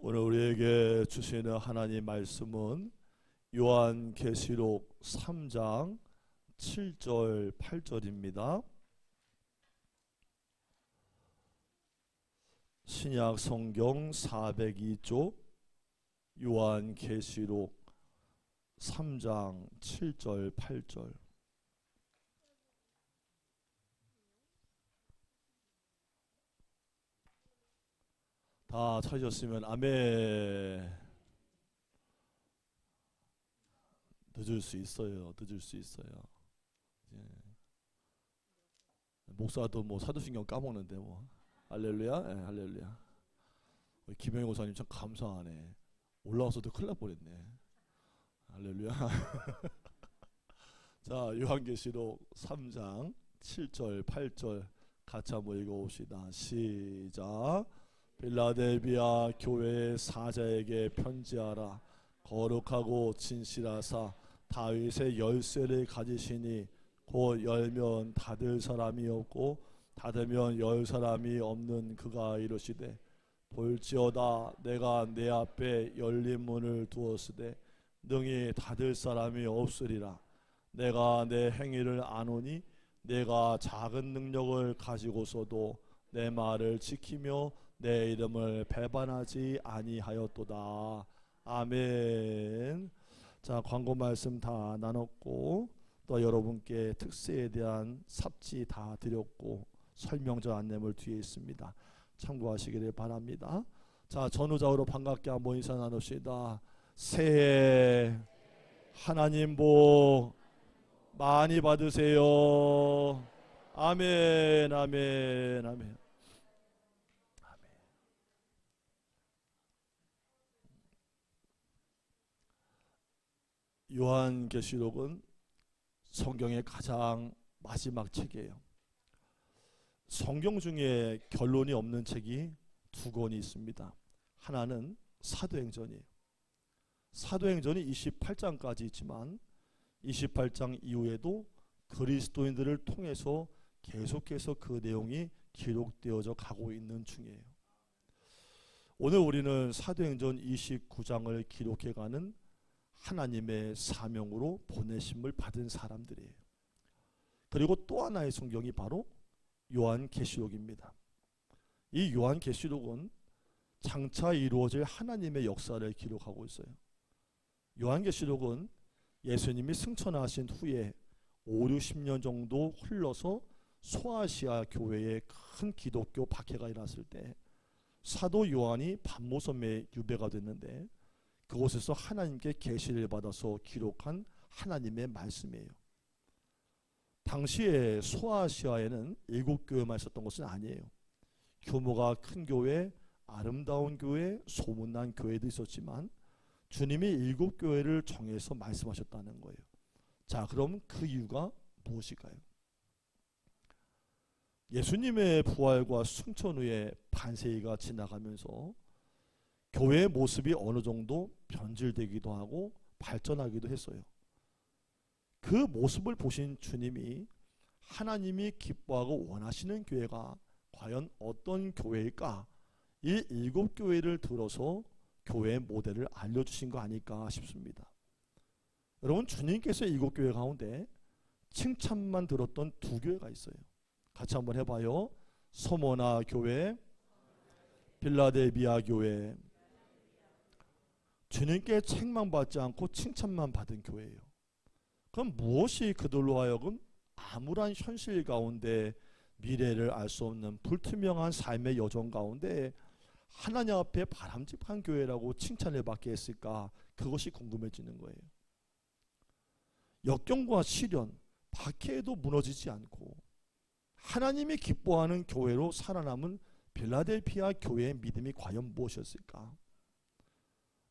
오늘 우리에게 주시는 하나님 말씀은 요한계시록 3장 7절 8절입니다. 신약 성경 402쪽 요한계시록 3장 7절 8절. 다 찾으셨으면 아멘. 늦을 수 있어요. 예. 목사도 뭐 사도신경 까먹는데 뭐. 할렐루야. 예, 할렐루야. 우리 김영희 목사님 참 감사하네. 올라와서도 큰일 날 뻔했네. 할렐루야. 자, 요한계시록 3장 7절 8절 같이 한번 읽어봅시다. 시작. 빌라델비아 교회의 사자에게 편지하라. 거룩하고 진실하사 다윗의 열쇠를 가지시니 곧 열면 닫을 사람이 없고 닫으면 열 사람이 없는 그가 이르시되 볼지어다 내가 내 앞에 열린 문을 두었으되 능히 닫을 사람이 없으리라. 내가 내 행위를 아노니 내가 작은 능력을 가지고서도 내 말을 지키며 내 이름을 배반하지 아니하였도다. 아멘. 자, 광고 말씀 다 나눴고 또 여러분께 특세에 대한 삽지 다 드렸고 설명서 안내물 뒤에 있습니다. 참고하시기를 바랍니다. 자, 전후좌우로 반갑게 한번 인사 나눕시다. 새해 하나님 복 많이 받으세요. 아멘, 아멘, 아멘. 요한계시록은 성경의 가장 마지막 책이에요. 성경 중에 결론이 없는 책이 두 권이 있습니다. 하나는 사도행전이에요. 사도행전이 28장까지 있지만 28장 이후에도 그리스도인들을 통해서 계속해서 그 내용이 기록되어져 가고 있는 중이에요. 오늘 우리는 사도행전 29장을 기록해가는 하나님의 사명으로 보내심을 받은 사람들이에요. 그리고 또 하나의 성경이 바로 요한계시록입니다. 이 요한계시록은 장차 이루어질 하나님의 역사를 기록하고 있어요. 요한계시록은 예수님이 승천하신 후에 5, 60년 정도 흘러서 소아시아 교회에 큰 기독교 박해가 일어났을 때 사도 요한이 밤모섬에 유배가 됐는데 그곳에서 하나님께 계시를 받아서 기록한 하나님의 말씀이에요. 당시에 소아시아에는 7교회만 있었던 것은 아니에요. 규모가 큰 교회, 아름다운 교회, 소문난 교회도 있었지만 주님이 7교회를 정해서 말씀하셨다는 거예요. 자, 그럼 그 이유가 무엇일까요? 예수님의 부활과 승천 후에 반세기가 지나가면서 교회의 모습이 어느 정도 변질되기도 하고 발전하기도 했어요. 그 모습을 보신 주님이 하나님이 기뻐하고 원하시는 교회가 과연 어떤 교회일까? 이 7교회를 들어서 교회의 모델을 알려주신 거 아닐까 싶습니다. 여러분, 주님께서 7교회 가운데 칭찬만 들었던 2교회가 있어요. 같이 한번 해봐요. 서모나 교회, 빌라델비아 교회. 주님께 책망받지 않고 칭찬만 받은 교회예요. 그럼 무엇이 그들로 하여금 암울한 현실 가운데 미래를 알 수 없는 불투명한 삶의 여정 가운데 하나님 앞에 바람직한 교회라고 칭찬을 받게 했을까? 그것이 궁금해지는 거예요. 역경과 시련, 박해에도 무너지지 않고 하나님이 기뻐하는 교회로 살아남은 빌라델피아 교회의 믿음이 과연 무엇이었을까?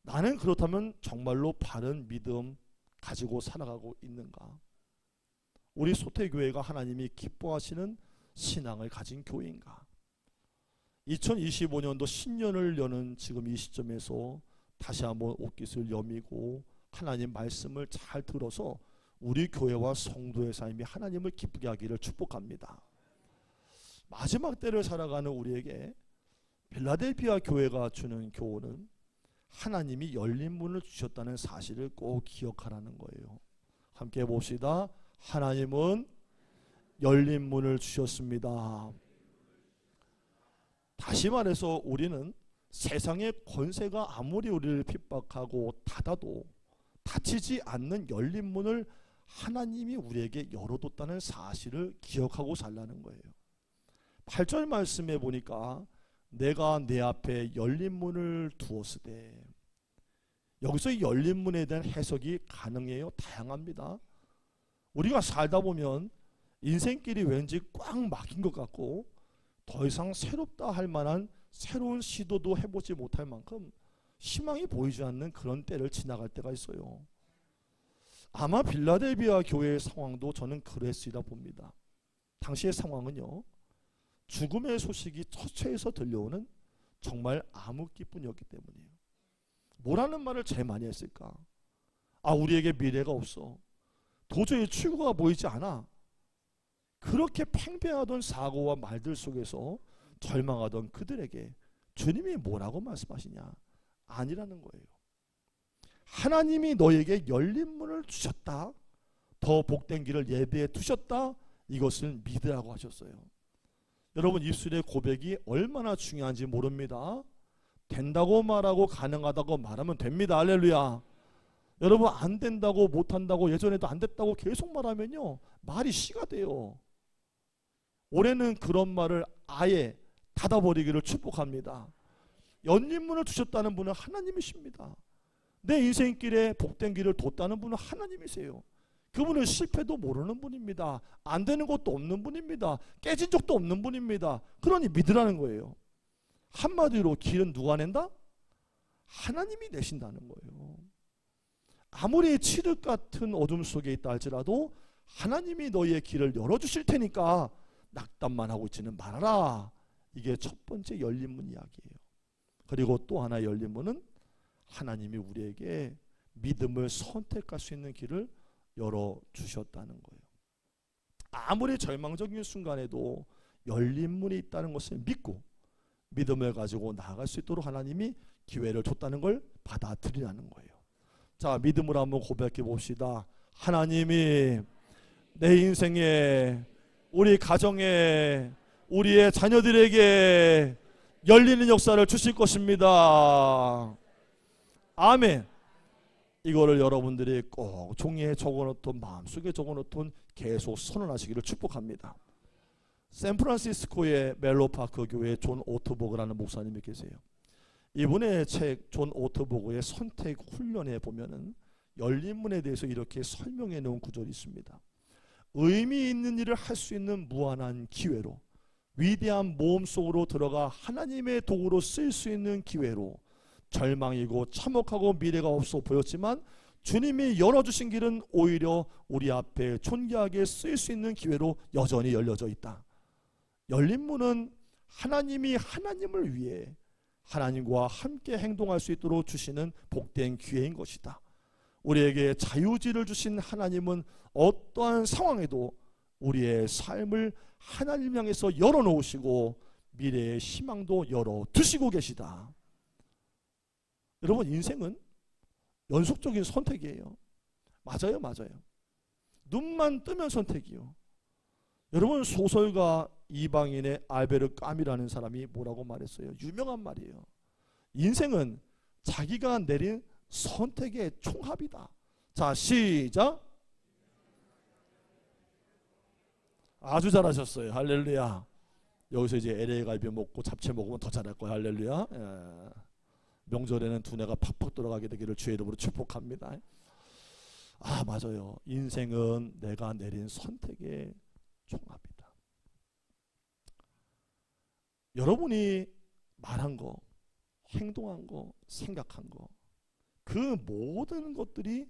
나는 그렇다면 정말로 바른 믿음 가지고 살아가고 있는가? 우리 소태교회가 하나님이 기뻐하시는 신앙을 가진 교회인가? 2025년도 신년을 여는 지금 이 시점에서 다시 한번 옷깃을 여미고 하나님 말씀을 잘 들어서 우리 교회와 성도의 삶이 하나님을 기쁘게 하기를 축복합니다. 마지막 때를 살아가는 우리에게 빌라델피아 교회가 주는 교훈은 하나님이 열린 문을 주셨다는 사실을 꼭 기억하라는 거예요. 함께 봅시다. 하나님은 열린 문을 주셨습니다. 다시 말해서 우리는 세상의 권세가 아무리 우리를 핍박하고 닫아도 닫히지 않는 열린 문을 하나님이 우리에게 열어뒀다는 사실을 기억하고 살라는 거예요. 8절 말씀에 보니까 내가 내 앞에 열린 문을 두었으되, 여기서 열린 문에 대한 해석이 가능해요. 다양합니다. 우리가 살다 보면 인생길이 왠지 꽉 막힌 것 같고 더 이상 새롭다 할 만한 새로운 시도도 해보지 못할 만큼 희망이 보이지 않는 그런 때를 지나갈 때가 있어요. 아마 빌라델비아 교회의 상황도 저는 그랬으리라 봅니다. 당시의 상황은요, 죽음의 소식이 처처에서 들려오는 정말 암흑기뿐이었기 때문이에요. 뭐라는 말을 제일 많이 했을까? 아, 우리에게 미래가 없어. 도저히 출구가 보이지 않아. 그렇게 팽배하던 사고와 말들 속에서 절망하던 그들에게 주님이 뭐라고 말씀하시냐? 아니라는 거예요. 하나님이 너에게 열린 문을 주셨다. 더 복된 길을 예비해 두셨다. 이것을 믿으라고 하셨어요. 여러분, 입술의 고백이 얼마나 중요한지 모릅니다. 된다고 말하고 가능하다고 말하면 됩니다. 할렐루야. 여러분, 안 된다고 못한다고 예전에도 안 됐다고 계속 말하면요, 말이 씨가 돼요. 올해는 그런 말을 아예 닫아버리기를 축복합니다. 열린 문을 주셨다는 분은 하나님이십니다. 내 인생길에 복된 길을 뒀다는 분은 하나님이세요. 그분은 실패도 모르는 분입니다. 안 되는 것도 없는 분입니다. 깨진 적도 없는 분입니다. 그러니 믿으라는 거예요. 한마디로 길은 누가 낸다? 하나님이 내신다는 거예요. 아무리 칠흑 같은 어둠 속에 있다 할지라도 하나님이 너희의 길을 열어주실 테니까 낙담만 하고 있지는 말아라. 이게 첫 번째 열린 문 이야기예요. 그리고 또 하나 열린 문은 하나님이 우리에게 믿음을 선택할 수 있는 길을 열어주셨다는 거예요. 아무리 절망적인 순간에도 열린 문이 있다는 것을 믿고 믿음을 가지고 나아갈 수 있도록 하나님이 기회를 줬다는 걸 받아들이라는 거예요. 자, 믿음으로 한번 고백해 봅시다. 하나님이 내 인생에, 우리 가정에, 우리의 자녀들에게 열리는 역사를 주실 것입니다. 아멘. 이거를 여러분들이 꼭 종이에 적어놓던, 마음속에 적어놓던 계속 선언하시기를 축복합니다. 샌프란시스코의 멜로파크 교회에 존 오트버그라는 목사님이 계세요. 이분의 책 존 오트버그의 선택 훈련에 보면은 열린 문에 대해서 이렇게 설명해 놓은 구절이 있습니다. 의미 있는 일을 할 수 있는 무한한 기회로, 위대한 모험 속으로 들어가 하나님의 도구로 쓸 수 있는 기회로, 절망이고 참혹하고 미래가 없어 보였지만 주님이 열어주신 길은 오히려 우리 앞에 존귀하게 쓰일 수 있는 기회로 여전히 열려져 있다. 열린 문은 하나님이 하나님을 위해 하나님과 함께 행동할 수 있도록 주시는 복된 기회인 것이다. 우리에게 자유지를 주신 하나님은 어떠한 상황에도 우리의 삶을 하나님 향해서 열어놓으시고 미래의 희망도 열어두시고 계시다. 여러분, 인생은 연속적인 선택이에요. 맞아요, 맞아요. 눈만 뜨면 선택이요. 여러분, 소설가 이방인의 알베르 까미라는 사람이 뭐라고 말했어요? 유명한 말이에요. 인생은 자기가 내린 선택의 총합이다. 자, 시작. 아주 잘하셨어요. 할렐루야. 여기서 이제 LA 갈비 먹고 잡채 먹으면 더 잘할 거예요. 할렐루야. 예. 명절에는 두뇌가 팍팍 돌아가게 되기를 주의 이름으로 축복합니다. 아, 맞아요. 인생은 내가 내린 선택의 총합이다. 여러분이 말한 거, 행동한 거, 생각한 거, 그 모든 것들이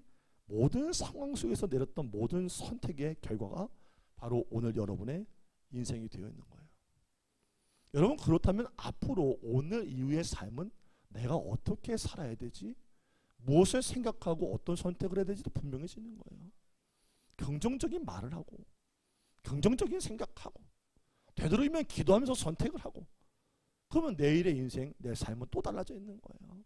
모든 상황 속에서 내렸던 모든 선택의 결과가 바로 오늘 여러분의 인생이 되어 있는 거예요. 여러분, 그렇다면 앞으로 오늘 이후의 삶은 내가 어떻게 살아야 되지? 무엇을 생각하고 어떤 선택을 해야 되지도 분명해지는 거예요. 긍정적인 말을 하고 긍정적인 생각하고 되도록이면 기도하면서 선택을 하고, 그러면 내일의 인생, 내 삶은 또 달라져 있는 거예요.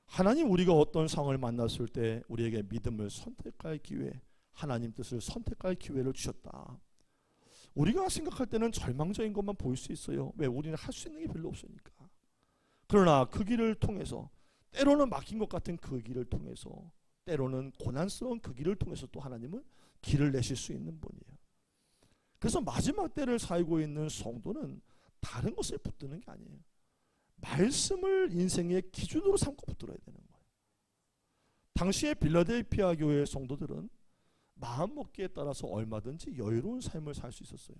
하나님 우리가 어떤 상황을 만났을 때 우리에게 믿음을 선택할 기회, 하나님 뜻을 선택할 기회를 주셨다. 우리가 생각할 때는 절망적인 것만 보일 수 있어요. 왜? 우리는 할 수 있는 게 별로 없으니까. 그러나 그 길을 통해서, 때로는 막힌 것 같은 그 길을 통해서, 때로는 고난스러운 그 길을 통해서 또 하나님은 길을 내실 수 있는 분이에요. 그래서 마지막 때를 살고 있는 성도는 다른 것을 붙드는 게 아니에요. 말씀을 인생의 기준으로 삼고 붙들어야 되는 거예요. 당시에 빌라델피아 교회의 성도들은 마음먹기에 따라서 얼마든지 여유로운 삶을 살 수 있었어요.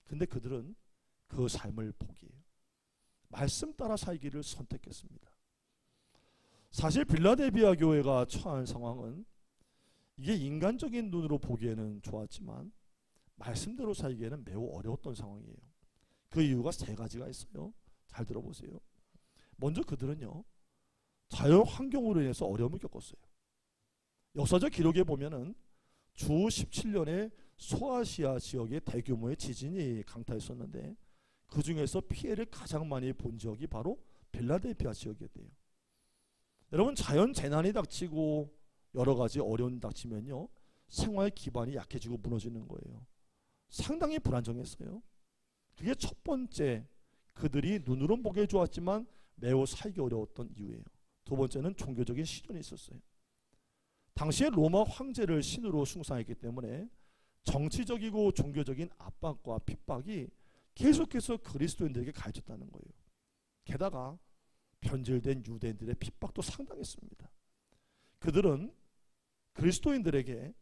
근데 그들은 그 삶을 포기해요. 말씀 따라 살기를 선택했습니다. 사실 빌라델피아 교회가 처한 상황은 이게 인간적인 눈으로 보기에는 좋았지만 말씀대로 살기에는 매우 어려웠던 상황이에요. 그 이유가 세 가지가 있어요. 잘 들어보세요. 먼저 그들은요, 자연 환경으로 인해서 어려움을 겪었어요. 역사적 기록에 보면은 주 17년에 소아시아 지역에 대규모의 지진이 강타했었는데 그 중에서 피해를 가장 많이 본 지역이 바로 빌라델피아 지역이었대요. 여러분, 자연 재난이 닥치고 여러 가지 어려움이 닥치면요, 생활 기반이 약해지고 무너지는 거예요. 상당히 불안정했어요. 그게 첫 번째, 그들이 눈으로는 보기에 좋았지만 매우 살기 어려웠던 이유예요. 두 번째는 종교적인 시련이 있었어요. 당시에 로마 황제를 신으로 숭상했기 때문에 정치적이고 종교적인 압박과 핍박이 계속해서 그리스도인들에게 가해졌다는 거예요. 게다가 변질된 유대인들의 핍박도 상당했습니다. 그들은 그리스도인들에게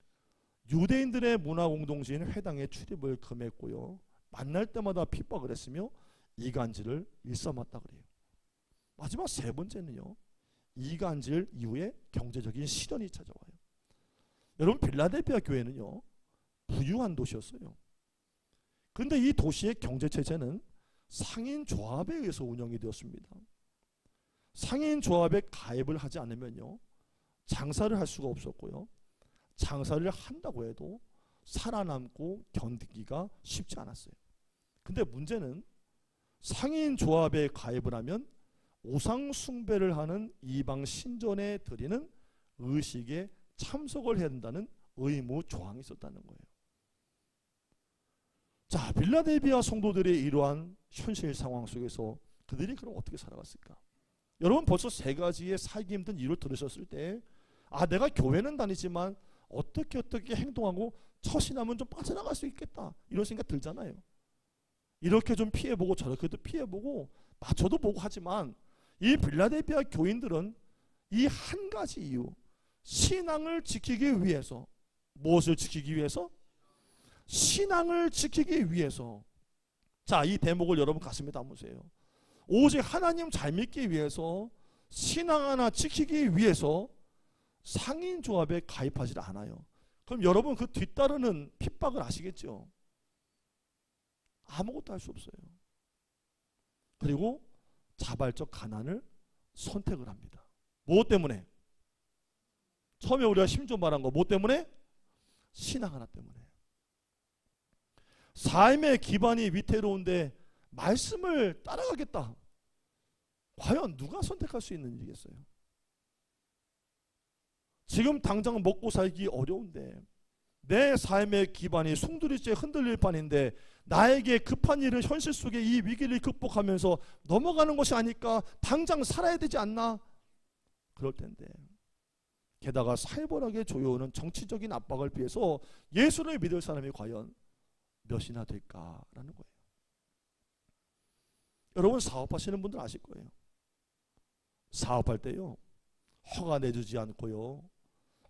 유대인들의 문화 공동체인 회당에 출입을 금했고요, 만날 때마다 핍박을 했으며 이간질을 일삼았다 그래요. 마지막 세 번째는요, 이간질 이후에 경제적인 시련이 찾아와요. 여러분, 빌라델피아 교회는요, 부유한 도시였어요. 그런데 이 도시의 경제체제는 상인조합에 의해서 운영이 되었습니다. 상인조합에 가입을 하지 않으면요, 장사를 할 수가 없었고요, 장사를 한다고 해도 살아남고 견디기가 쉽지 않았어요. 근데 문제는 상인조합에 가입을 하면 우상 숭배를 하는 이방 신전에 드리는 의식에 참석을 해야 된다는 의무 조항이 있었다는 거예요. 자, 빌라델피아 성도들의 이러한 현실 상황 속에서 그들이 그럼 어떻게 살아갔을까? 여러분, 벌써 세 가지의 살기 힘든 이유를 들으셨을 때, 아, 내가 교회는 다니지만 어떻게 행동하고 처신하면 좀 빠져나갈 수 있겠다, 이런 생각 들잖아요. 이렇게 좀 피해보고 저렇게도 피해보고 맞춰도 보고 하지만 이 빌라델피아 교인들은 이 한 가지 이유, 신앙을 지키기 위해서, 무엇을 지키기 위해서? 신앙을 지키기 위해서. 자, 이 대목을 여러분 가슴에 담으세요. 오직 하나님 잘 믿기 위해서, 신앙 하나 지키기 위해서 상인조합에 가입하지 않아요. 그럼 여러분, 그 뒤따르는 핍박을 아시겠죠? 아무것도 할 수 없어요. 그리고 자발적 가난을 선택을 합니다. 무엇 때문에? 처음에 우리가 심좀 말한 거, 무엇 때문에? 신앙 하나 때문에. 삶의 기반이 위태로운데 말씀을 따라가겠다. 과연 누가 선택할 수 있는 일이겠어요? 지금 당장 먹고 살기 어려운데, 내 삶의 기반이 송두리째 흔들릴 판인데 나에게 급한 일은 현실 속에 이 위기를 극복하면서 넘어가는 것이 아닐까? 당장 살아야 되지 않나? 그럴 텐데, 게다가 살벌하게 조여오는 정치적인 압박을 피해서 예수를 믿을 사람이 과연 몇이나 될까라는 거예요. 여러분, 사업하시는 분들 아실 거예요. 사업할 때요, 허가 내주지 않고요,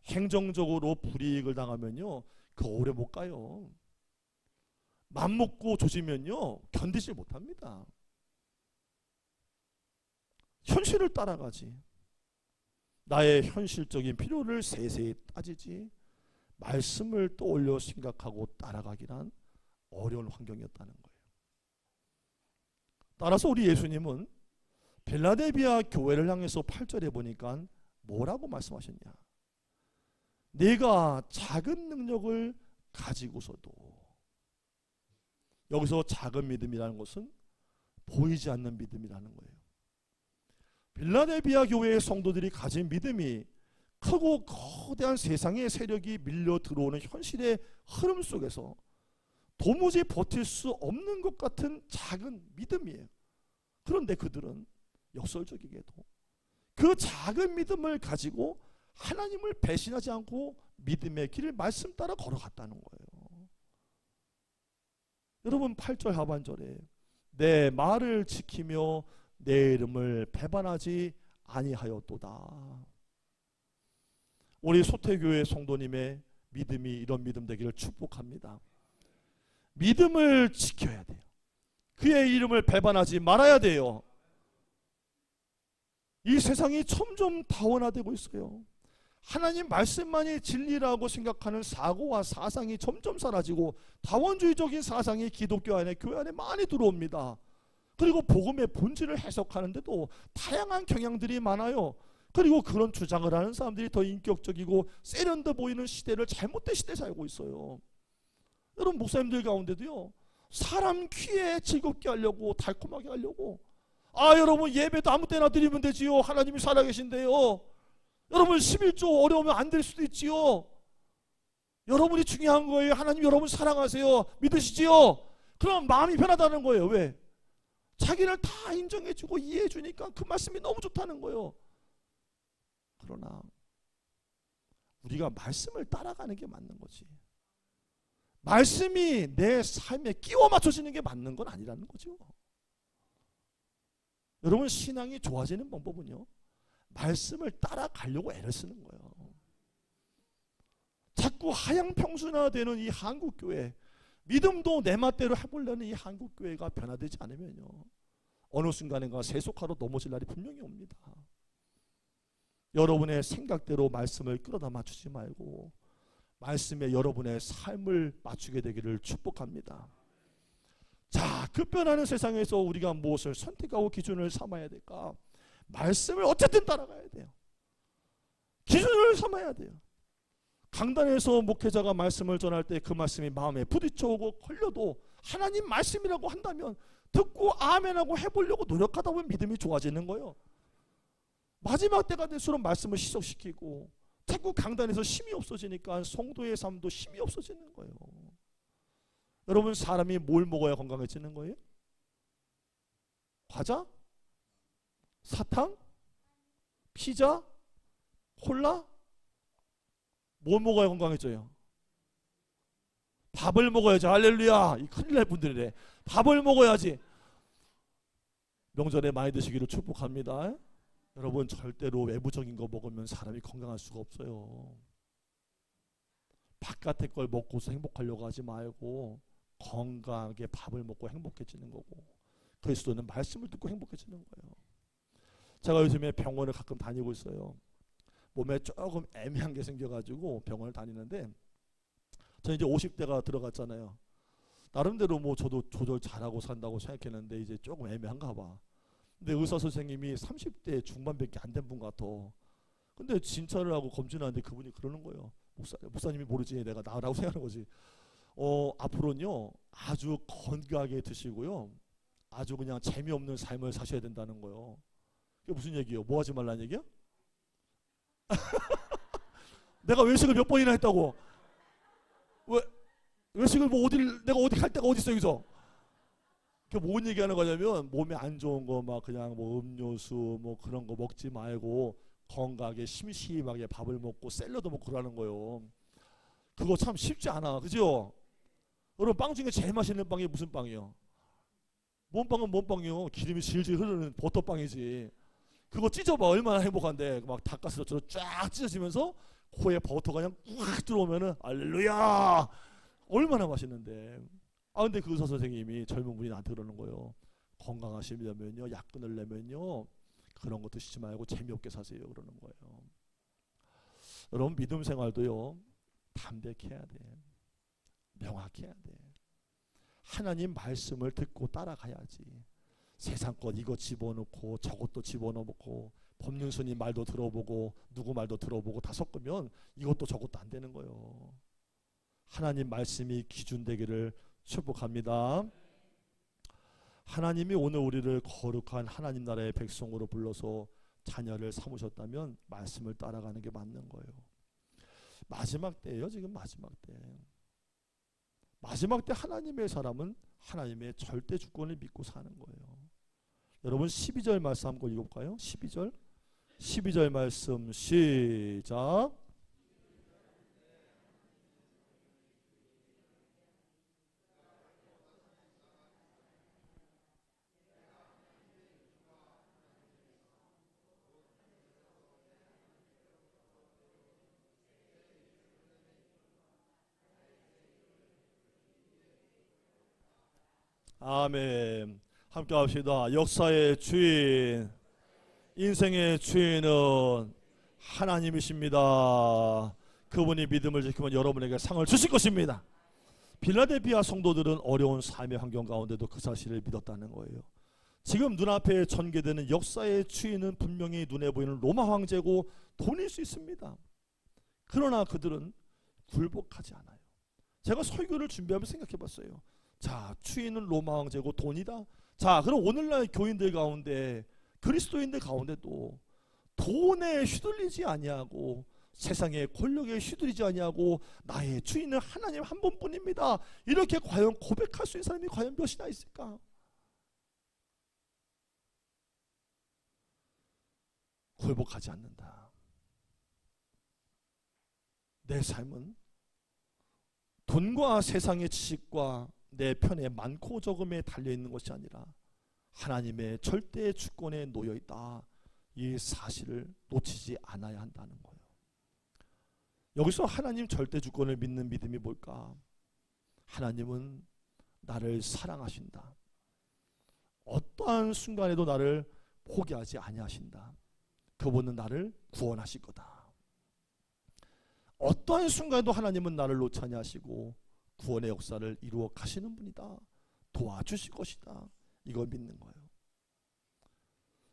행정적으로 불이익을 당하면요, 그 오래 못 가요. 맘먹고 조지면요, 견디지 못합니다. 현실을 따라가지, 나의 현실적인 필요를 세세히 따지지, 말씀을 떠올려 생각하고 따라가기란 어려운 환경이었다는 거예요. 따라서 우리 예수님은 빌라델피아 교회를 향해서 8절에 보니까 뭐라고 말씀하셨냐? 내가 작은 능력을 가지고서도, 여기서 작은 믿음이라는 것은 보이지 않는 믿음이라는 거예요. 빌라델비아 교회의 성도들이 가진 믿음이 크고 거대한 세상의 세력이 밀려 들어오는 현실의 흐름 속에서 도무지 버틸 수 없는 것 같은 작은 믿음이에요. 그런데 그들은 역설적이게도 그 작은 믿음을 가지고 하나님을 배신하지 않고 믿음의 길을 말씀 따라 걸어갔다는 거예요. 여러분 8절 하반절에 내 말을 지키며 내 이름을 배반하지 아니하였도다. 우리 소태교회 성도님의 믿음이 이런 믿음 되기를 축복합니다. 믿음을 지켜야 돼요. 그의 이름을 배반하지 말아야 돼요. 이 세상이 점점 다원화되고 있어요. 하나님 말씀만이 진리라고 생각하는 사고와 사상이 점점 사라지고 다원주의적인 사상이 기독교 안에 교회 안에 많이 들어옵니다. 그리고 복음의 본질을 해석하는데도 다양한 경향들이 많아요. 그리고 그런 주장을 하는 사람들이 더 인격적이고 세련돼 보이는 시대를 잘못된 시대에 살고 있어요. 여러분 목사님들 가운데도요, 사람 귀에 즐겁게 하려고 달콤하게 하려고, 여러분 예배도 아무 때나 드리면 되지요. 하나님이 살아계신데요. 여러분 11조 어려우면 안 될 수도 있지요. 여러분이 중요한 거예요. 하나님 여러분 사랑하세요. 믿으시지요? 그럼 마음이 편하다는 거예요. 왜? 자기를 다 인정해주고 이해해주니까 그 말씀이 너무 좋다는 거예요. 그러나 우리가 말씀을 따라가는 게 맞는 거지, 말씀이 내 삶에 끼워 맞춰지는 게 맞는 건 아니라는 거죠. 여러분 신앙이 좋아지는 방법은요, 말씀을 따라가려고 애를 쓰는 거예요. 자꾸 하향평준화되는 이 한국교회, 믿음도 내 맛대로 해보려는 이 한국교회가 변화되지 않으면요, 어느 순간인가 세속화로 넘어질 날이 분명히 옵니다. 여러분의 생각대로 말씀을 끌어다 맞추지 말고 말씀에 여러분의 삶을 맞추게 되기를 축복합니다. 자, 급변하는 세상에서 우리가 무엇을 선택하고 기준을 삼아야 될까? 말씀을 어쨌든 따라가야 돼요. 기준을 삼아야 돼요. 강단에서 목회자가 말씀을 전할 때 그 말씀이 마음에 부딪혀오고 걸려도 하나님 말씀이라고 한다면 듣고 아멘하고 해보려고 노력하다 보면 믿음이 좋아지는 거예요. 마지막 때가 될수록 말씀을 희석시키고 자꾸 강단에서 힘이 없어지니까 성도의 삶도 힘이 없어지는 거예요. 여러분 사람이 뭘 먹어야 건강해지는 거예요? 과자? 사탕? 피자? 콜라? 뭘 먹어야 건강해져요? 밥을 먹어야지. 할렐루야. 이 큰일 날 분들이래. 밥을 먹어야지. 명절에 많이 드시기를 축복합니다. 여러분 절대로 외부적인 거 먹으면 사람이 건강할 수가 없어요. 바깥의 걸 먹고서 행복하려고 하지 말고 건강하게 밥을 먹고 행복해지는 거고, 그리스도는 말씀을 듣고 행복해지는 거예요. 제가 요즘에 병원을 가끔 다니고 있어요. 몸에 조금 애매한 게 생겨가지고 병원을 다니는데, 저 이제 50대가 들어갔잖아요. 나름대로 뭐 저도 조절 잘하고 산다고 생각했는데 이제 조금 애매한가 봐. 근데 의사 선생님이 30대 중반밖에 안 된 분 같아. 근데 진찰을 하고 검진하는데 그분이 그러는 거예요. 목사님이 모르지 내가 나라고 생각하는 거지. 앞으로는요 아주 건강하게 드시고요, 아주 그냥 재미없는 삶을 사셔야 된다는 거예요. 그게 무슨 얘기예요? 뭐 하지 말라는 얘기야? 내가 외식을 몇 번이나 했다고? 왜 외식을 뭐 내가 어디 갈 데가 어디 있어 여기서? 그 뭔 얘기하는 거냐면 몸에 안 좋은 거 막 그냥 뭐 음료수 뭐 그런 거 먹지 말고 건강하게 심심하게 밥을 먹고 샐러드 먹고 그러는 거예요. 그거 참 쉽지 않아, 그죠? 여러분 빵 중에 제일 맛있는 빵이 무슨 빵이요? 뭔 빵은 뭔 빵이요? 기름이 질질 흐르는 버터빵이지. 그거 찢어봐 얼마나 행복한데. 막 닭가스로처럼 쫙 찢어지면서 코에 버터가 그냥 꽉 들어오면은 할렐루야 얼마나 맛있는데. 근데 그 의사 선생님이 젊은 분이 나한테 그러는 거예요. 건강하시려면요 약 끊으려면요 그런 거 드시지 말고 재미없게 사세요 그러는 거예요. 여러분 믿음 생활도요 담백해야 돼. 명확해야 돼. 하나님 말씀을 듣고 따라가야지. 세상 것 이거 집어넣고 저것도 집어넣고 법륜 스님 말도 들어보고 누구 말도 들어보고 다 섞으면 이것도 저것도 안 되는 거예요. 하나님 말씀이 기준 되기를 축복합니다. 하나님이 오늘 우리를 거룩한 하나님 나라의 백성으로 불러서 자녀를 삼으셨다면 말씀을 따라가는 게 맞는 거예요. 마지막 때예요. 지금 마지막 때. 마지막 때 하나님의 사람은 하나님의 절대 주권을 믿고 사는 거예요. 여러분 12절 말씀 한번 읽어볼까요? 12절 말씀 시작. 아멘. 함께 합시다. 역사의 주인, 인생의 주인은 하나님이십니다. 그분이 믿음을 지키면 여러분에게 상을 주실 것입니다. 빌라델피아 성도들은 어려운 삶의 환경 가운데도 그 사실을 믿었다는 거예요. 지금 눈앞에 전개되는 역사의 주인은 분명히 눈에 보이는 로마 황제고 돈일 수 있습니다. 그러나 그들은 굴복하지 않아요. 제가 설교를 준비하면서 생각해 봤어요. 자, 주인은 로마 황제고 돈이다. 자, 그럼 오늘날 교인들 가운데, 그리스도인들 가운데도 돈에 휘둘리지 아니하고 세상의 권력에 휘둘리지 아니하고 나의 주인은 하나님 한 분뿐입니다. 이렇게 과연 고백할 수 있는 사람이 과연 몇이나 있을까? 굴복하지 않는다. 내 삶은 돈과 세상의 지식과 내 편에 많고 적음에 달려있는 것이 아니라 하나님의 절대 주권에 놓여있다. 이 사실을 놓치지 않아야 한다는 거예요. 여기서 하나님 절대 주권을 믿는 믿음이 뭘까? 하나님은 나를 사랑하신다. 어떠한 순간에도 나를 포기하지 아니하신다. 그분은 나를 구원하실 거다. 어떠한 순간에도 하나님은 나를 놓지 아니하시고 구원의 역사를 이루어 가시는 분이다. 도와주실 것이다. 이걸 믿는 거예요.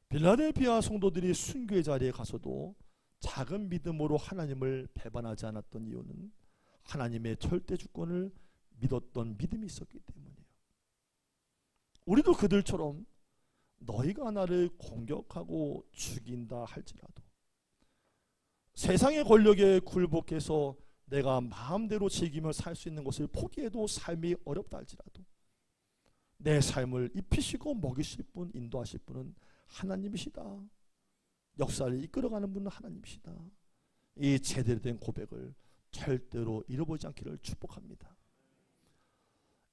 빌라델피아 성도들이 순교의 자리에 가서도 작은 믿음으로 하나님을 배반하지 않았던 이유는 하나님의 절대 주권을 믿었던 믿음이 있었기 때문이에요. 우리도 그들처럼 너희가 나를 공격하고 죽인다 할지라도, 세상의 권력에 굴복해서 내가 마음대로 즐기며 살 수 있는 것을 포기해도 삶이 어렵다 할지라도 내 삶을 입히시고 먹이실 분, 인도하실 분은 하나님이시다. 역사를 이끌어가는 분은 하나님이시다. 이 제대로 된 고백을 절대로 잃어버리지 않기를 축복합니다.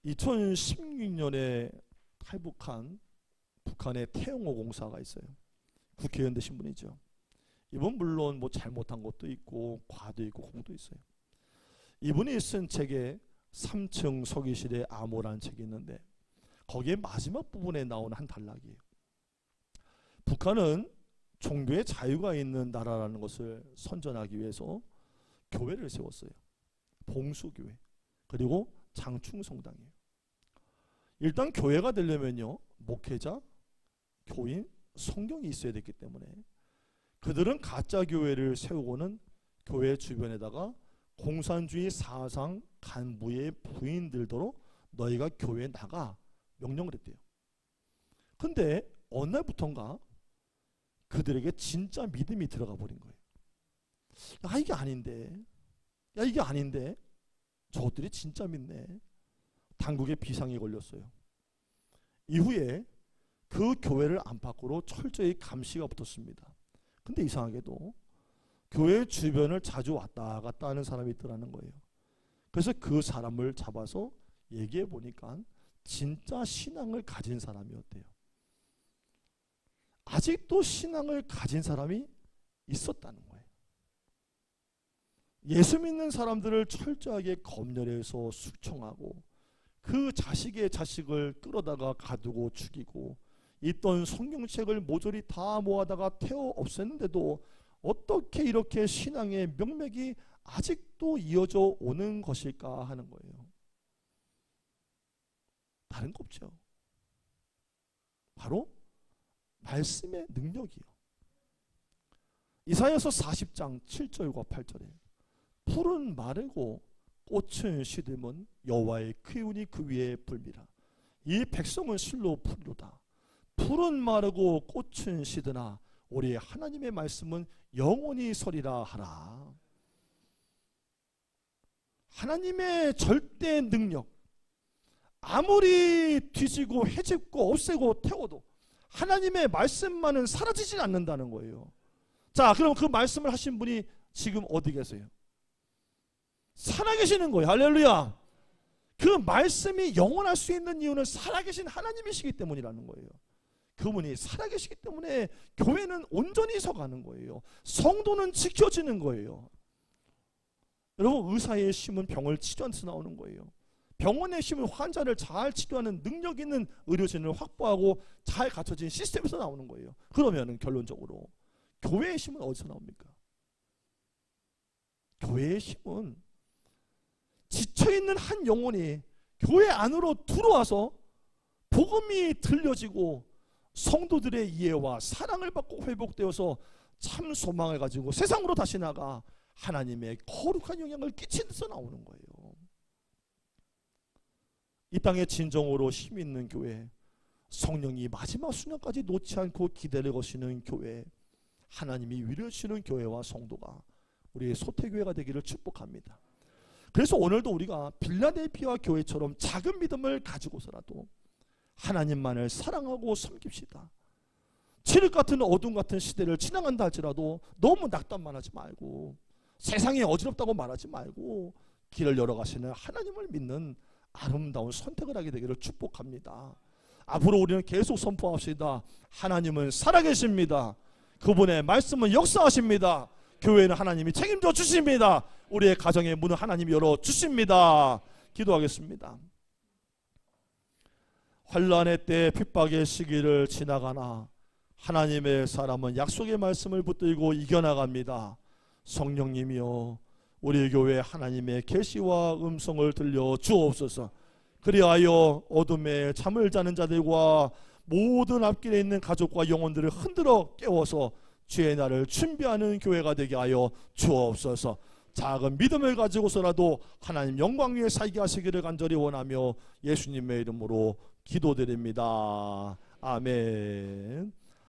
2016년에 탈북한 북한의 태영호 공사가 있어요. 국회의원 되신 분이죠. 이분 물론 뭐 잘못한 것도 있고 과도 있고 공도 있어요. 이분이 쓴 책에 3층 서기실의 암호라는 책이 있는데 거기에 마지막 부분에 나오는 한 단락이에요. 북한은 종교의 자유가 있는 나라라는 것을 선전하기 위해서 교회를 세웠어요. 봉수교회 그리고 장충성당이에요. 일단 교회가 되려면요, 목회자, 교인, 성경이 있어야 됐기 때문에 그들은 가짜 교회를 세우고는 교회 주변에다가 공산주의 사상 간부의 부인들도록 너희가 교회에 나가 명령을 했대요. 근데 어느 날부턴가 그들에게 진짜 믿음이 들어가 버린 거예요. 야, 이게 아닌데, 야, 이게 아닌데, 저들이 진짜 믿네. 당국에 비상이 걸렸어요. 이후에 그 교회를 안팎으로 철저히 감시가 붙었습니다. 근데 이상하게도 교회 주변을 자주 왔다 갔다 하는 사람이 있더라는 거예요. 그래서 그 사람을 잡아서 얘기해 보니까 진짜 신앙을 가진 사람이었대요. 아직도 신앙을 가진 사람이 있었다는 거예요. 예수 믿는 사람들을 철저하게 검열해서 숙청하고 그 자식의 자식을 끌어다가 가두고 죽이고 있던 성경책을 모조리 다 모아다가 태워 없앴는데도 어떻게 이렇게 신앙의 명맥이 아직도 이어져 오는 것일까 하는 거예요. 다른 거 없죠. 바로 말씀의 능력이요. 이사야서 40장 7절과 8절에 풀은 마르고 꽃은 시들면 여호와의 기운이 그 위에 불미라. 이 백성은 실로 풀이로다. 풀은 마르고 꽃은 시드나 우리 하나님의 말씀은 영원히 서리라 하라. 하나님의 절대 능력, 아무리 뒤지고 해집고 없애고 태워도 하나님의 말씀만은 사라지진 않는다는 거예요. 자, 그럼 그 말씀을 하신 분이 지금 어디 계세요? 살아계시는 거예요. 할렐루야. 그 말씀이 영원할 수 있는 이유는 살아계신 하나님이시기 때문이라는 거예요. 그분이 살아계시기 때문에 교회는 온전히 서가는 거예요. 성도는 지켜지는 거예요. 여러분, 의사의 힘은 병을 치료하는 데서 나오는 거예요. 병원의 힘은 환자를 잘 치료하는 능력 있는 의료진을 확보하고 잘 갖춰진 시스템에서 나오는 거예요. 그러면 결론적으로 교회의 힘은 어디서 나옵니까? 교회의 힘은 지쳐있는 한 영혼이 교회 안으로 들어와서 복음이 들려지고 성도들의 이해와 사랑을 받고 회복되어서 참 소망을 가지고 세상으로 다시 나가 하나님의 거룩한 영향을 끼치는 데서 나오는 거예요. 이 땅에 진정으로 힘 있는 교회, 성령이 마지막 순간까지 놓지 않고 기대를 거시는 교회, 하나님이 위로하시는 교회와 성도가 우리의 소태교회가 되기를 축복합니다. 그래서 오늘도 우리가 빌라델피아 교회처럼 작은 믿음을 가지고서라도 하나님만을 사랑하고 섬깁시다. 칠흑 같은 어둠 같은 시대를 지나간다 할지라도 너무 낙담만 하지 말고 세상이 어지럽다고 말하지 말고 길을 열어가시는 하나님을 믿는 아름다운 선택을 하게 되기를 축복합니다. 앞으로 우리는 계속 선포합시다. 하나님은 살아계십니다. 그분의 말씀은 역사하십니다. 교회는 하나님이 책임져 주십니다. 우리의 가정의 문은 하나님이 열어주십니다. 기도하겠습니다. 환난의 때 핍박의 시기를 지나가나 하나님의 사람은 약속의 말씀을 붙들고 이겨나갑니다. 성령님이여, 우리 교회 하나님의 계시와 음성을 들려 주옵소서. 그리하여 어둠에 잠을 자는 자들과 모든 앞길에 있는 가족과 영혼들을 흔들어 깨워서 주의 날을 준비하는 교회가 되게 하여 주옵소서. 작은 믿음을 가지고서라도 하나님 영광 위에 살게 하시기를 간절히 원하며 예수님의 이름으로 기도드립니다. 아멘.